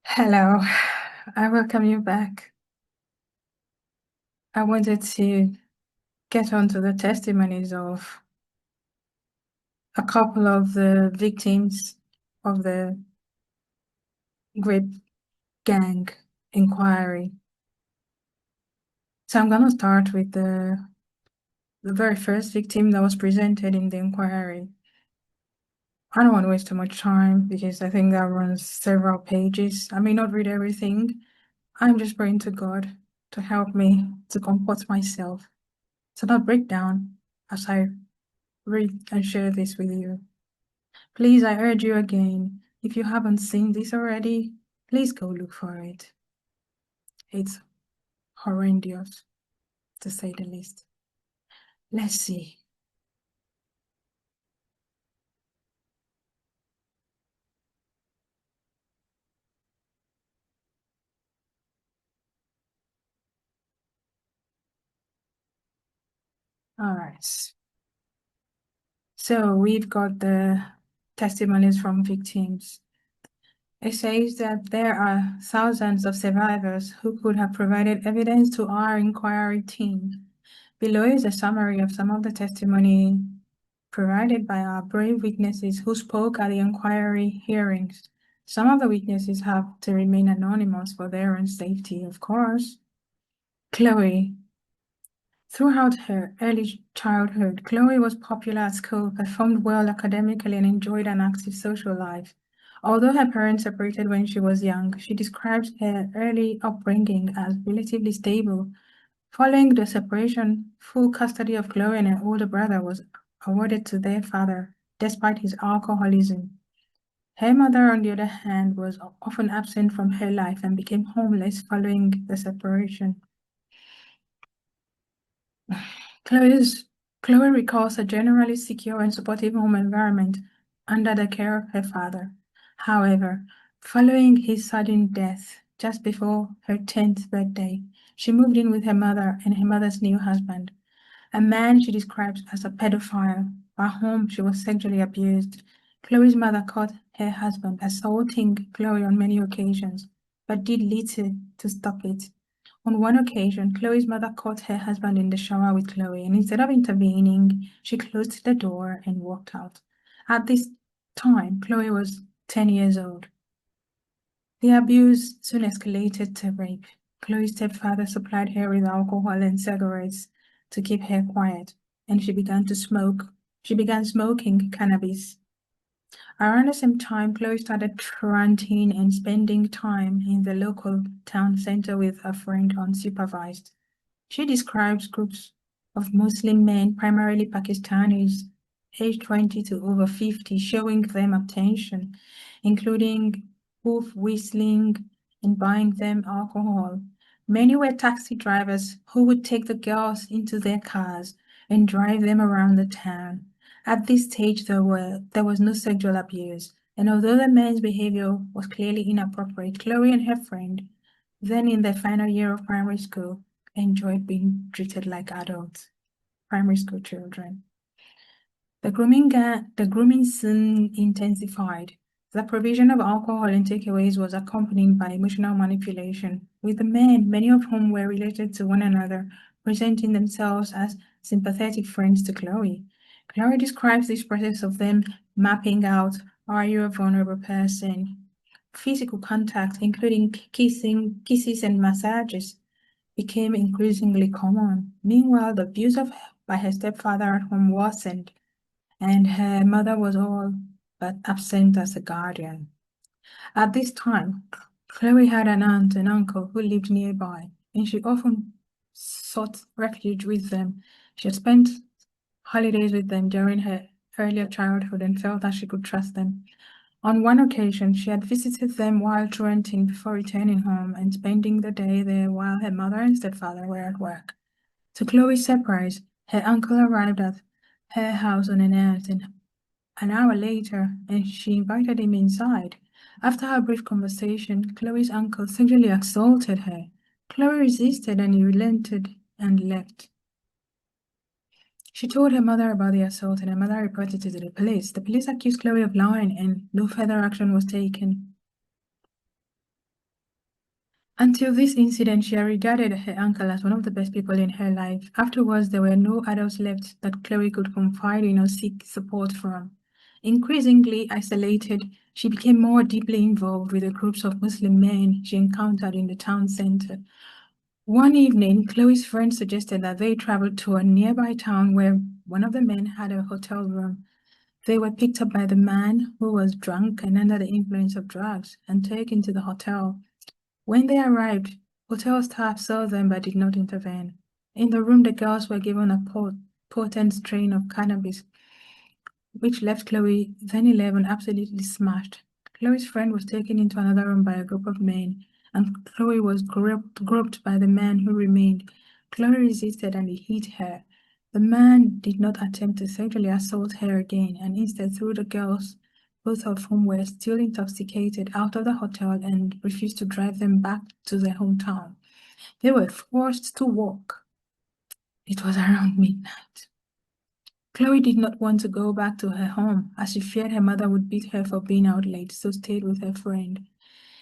Hello, I welcome you back. I wanted to get onto the testimonies of a couple of the victims of the Great Gang inquiry. So I'm going to start with the very first victim that was presented in the inquiry. I don't want to waste too much time because I think that runs several pages. I may not read everything. I'm just praying to God to help me to comport myself, to not break down as I read and share this with you. Please, I urge you again, if you haven't seen this already, please go look for it. It's horrendous, to say the least. Let's see. All right. So we've got the testimonies from victims. It says that there are thousands of survivors who could have provided evidence to our inquiry team. Below is a summary of some of the testimony provided by our brave witnesses who spoke at the inquiry hearings. Some of the witnesses have to remain anonymous for their own safety, of course. Chloe. Throughout her early childhood, Chloe was popular at school, performed well academically, and enjoyed an active social life. Although her parents separated when she was young, she describes her early upbringing as relatively stable. Following the separation, full custody of Chloe and her older brother was awarded to their father, despite his alcoholism. Her mother, on the other hand, was often absent from her life and became homeless following the separation. Chloe recalls a generally secure and supportive home environment under the care of her father. However, following his sudden death just before her 10th birthday, she moved in with her mother and her mother's new husband, a man she describes as a pedophile, by whom she was sexually abused. Chloe's mother caught her husband assaulting Chloe on many occasions, but did little to stop it. On one occasion, Chloe's mother caught her husband in the shower with Chloe, and instead of intervening, she closed the door and walked out. At this time, Chloe was 10 years old. The abuse soon escalated to rape. Chloe's stepfather supplied her with alcohol and cigarettes to keep her quiet, and she began smoking cannabis. Around the same time, Chloe started ranting and spending time in the local town center with a friend unsupervised. She describes groups of Muslim men, primarily Pakistanis, aged 20 to over 50, showing them attention, including wolf whistling and buying them alcohol. Many were taxi drivers who would take the girls into their cars and drive them around the town. At this stage, there was no sexual abuse, and although the men's behavior was clearly inappropriate, Chloe and her friend, then in their final year of primary school, enjoyed being treated like adults, primary school children. The grooming soon intensified. The provision of alcohol and takeaways was accompanied by emotional manipulation, with the men, many of whom were related to one another, presenting themselves as sympathetic friends to Chloe. Chloe describes this process of them mapping out, are you a vulnerable person? Physical contact, including kisses and massages, became increasingly common. Meanwhile, the abuse by her stepfather at home worsened, and her mother was all but absent as a guardian. At this time, Chloe had an aunt and uncle who lived nearby, and she often sought refuge with them. She had spent holidays with them during her earlier childhood and felt that she could trust them. On one occasion, she had visited them while truanting before returning home and spending the day there while her mother and stepfather were at work. To Chloe's surprise, her uncle arrived at her house unannounced an hour later, and she invited him inside. After a brief conversation, Chloe's uncle sexually assaulted her. Chloe resisted and he relented and left. She told her mother about the assault, and her mother reported it to the police. The police accused Chloe of lying, and no further action was taken. Until this incident, she had regarded her uncle as one of the best people in her life. Afterwards, there were no adults left that Chloe could confide in or seek support from. Increasingly isolated, she became more deeply involved with the groups of Muslim men she encountered in the town center. One evening, Chloe's friend suggested that they travel to a nearby town where one of the men had a hotel room. They were picked up by the man, who was drunk and under the influence of drugs, and taken to the hotel. When they arrived, hotel staff saw them but did not intervene. In the room, the girls were given a potent strain of cannabis, which left Chloe, then 11, absolutely smashed. Chloe's friend was taken into another room by a group of men, and Chloe was groped by the man who remained. Chloe resisted and he hit her. The man did not attempt to sexually assault her again, and instead threw the girls, both of whom were still intoxicated, out of the hotel and refused to drive them back to their hometown. They were forced to walk. It was around midnight. Chloe did not want to go back to her home, as she feared her mother would beat her for being out late, so stayed with her friend.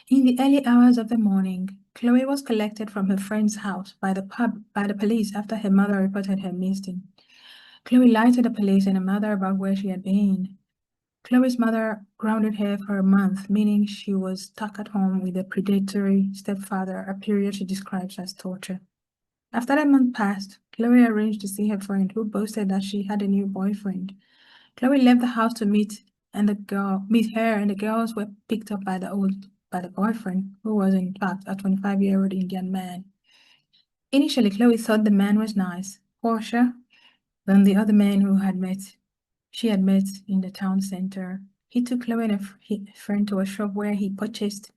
In the early hours of the morning, Chloe was collected from her friend's house by the police after her mother reported her missing. Chloe lied to the police and her mother about where she had been. Chloe's mother grounded her for a month, meaning she was stuck at home with a predatory stepfather, a period she describes as torture. After a month passed, Chloe arranged to see her friend, who boasted that she had a new boyfriend. Chloe left the house to meet her, and the girls were picked up by the boyfriend, who was in fact a 25-year-old Indian man. Initially, Chloe thought the man was nice, harsher than the other men she had met in the town center. He took Chloe and her friend to a shop where he purchased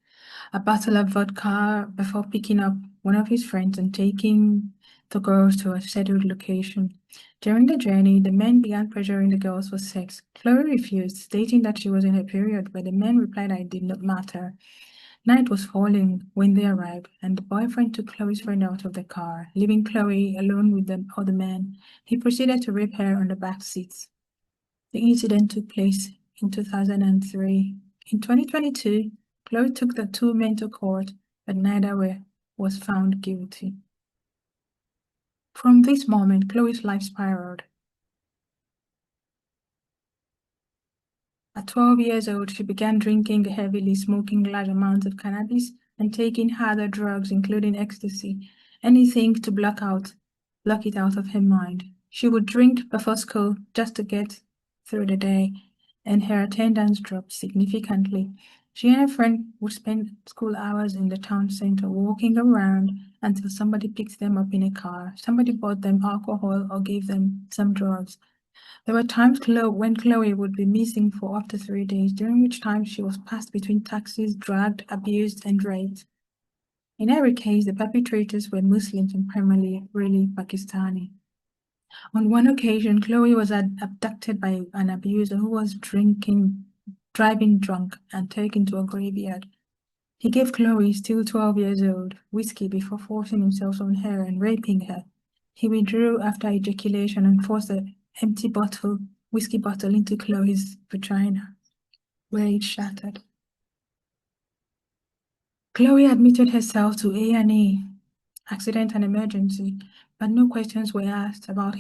a bottle of vodka before picking up one of his friends and taking the girls to a scheduled location. During the journey, the men began pressuring the girls for sex. Chloe refused, stating that she was in her period, but the men replied that it did not matter. Night was falling when they arrived, and the boyfriend took Chloe's friend out of the car, leaving Chloe alone with the other men. He proceeded to rape her on the back seats. The incident took place in 2003. In 2022, Chloe took the two men to court, but neither was found guilty. From this moment, Chloe's life spiraled. At 12 years old, she began drinking heavily, smoking large amounts of cannabis, and taking other drugs, including ecstasy, anything to block it out of her mind. She would drink before school just to get through the day, and her attendance dropped significantly. She and her friend would spend school hours in the town center walking around until somebody picked them up in a car. Somebody bought them alcohol or gave them some drugs. There were times when Chloe would be missing for up to 3 days, during which time she was passed between taxis, drugged, abused, and raped. In every case, the perpetrators were Muslims and primarily really Pakistani. On one occasion, Chloe was abducted by an abuser who was driving drunk and taken to a graveyard. He gave Chloe, still 12 years old, whiskey before forcing himself on her and raping her. He withdrew after ejaculation and forced an empty whiskey bottle into Chloe's vagina, where it shattered. Chloe admitted herself to A&E, accident and emergency, but no questions were asked about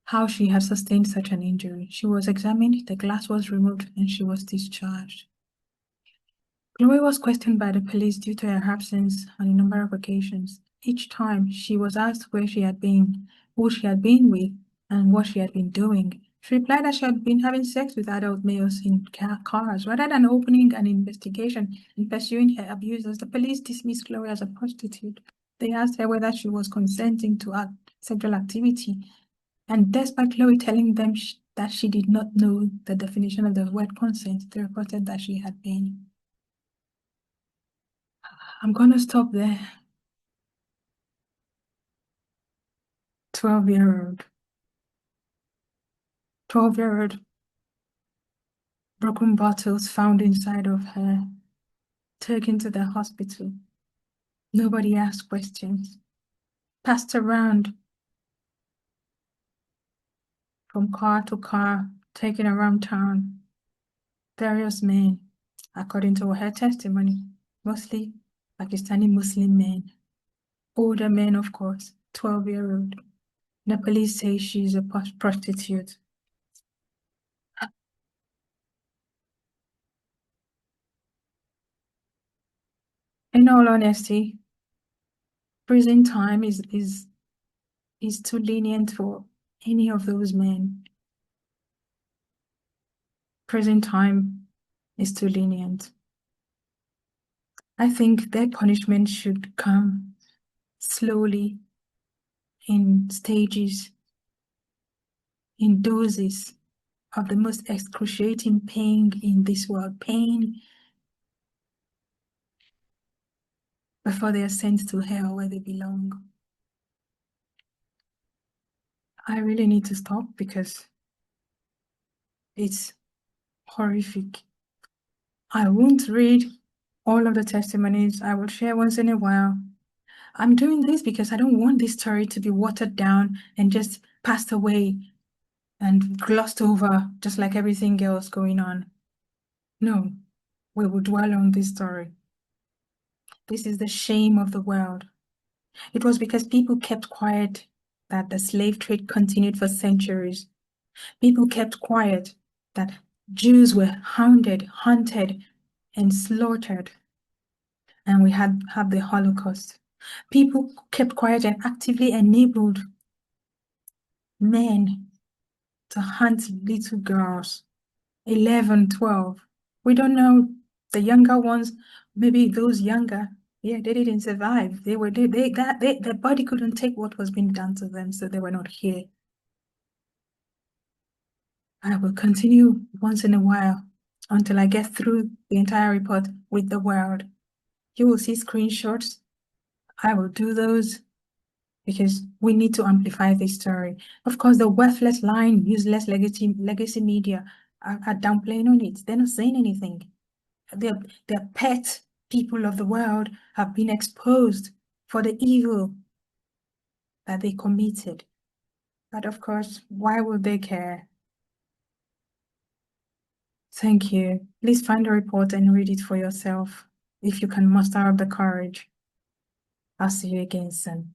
how she had sustained such an injury. She was examined, the glass was removed, and she was discharged. Chloe was questioned by the police due to her absence on a number of occasions. Each time, she was asked where she had been, who she had been with, and what she had been doing. She replied that she had been having sex with adult males in cars. Rather than opening an investigation and pursuing her abusers, the police dismissed Chloe as a prostitute. They asked her whether she was consenting to sexual activity, and despite Chloe telling them that she did not know the definition of the word consent, they reported that she had been. I'm gonna stop there. 12-year-old. 12-year-old. Broken bottles found inside of her. Taken to the hospital. Nobody asked questions. Passed around from car to car, taken around town. Various men, according to her testimony, mostly Pakistani Muslim men, older men, of course, 12-year-old. The police say she's a prostitute. In all honesty, prison time is too lenient for any of those men. Prison time is too lenient. I think their punishment should come slowly, in stages, in doses of the most excruciating pain in this world, pain before they are sent to hell where they belong. I really need to stop because it's horrific. I won't read all of the testimonies. I will share once in a while. I'm doing this because I don't want this story to be watered down and just passed away and glossed over, just like everything else going on. No, we will dwell on this story. This is the shame of the world. It was because people kept quiet that the slave trade continued for centuries. People kept quiet that Jews were hounded, hunted, and slaughtered. And we had the Holocaust. People kept quiet and actively enabled men to hunt little girls, 11, 12. We don't know the younger ones, maybe those younger, yeah, they didn't survive. Their body couldn't take what was being done to them, so they were not here. I will continue once in a while until I get through the entire report with the world. You will see screenshots. I will do those because we need to amplify this story. Of course, the worthless line, useless legacy media are downplaying on it. They're not saying anything. Their pet people of the world have been exposed for the evil that they committed. But of course, why would they care? Thank you. Please find the report and read it for yourself if you can muster up the courage. I'll see you again soon.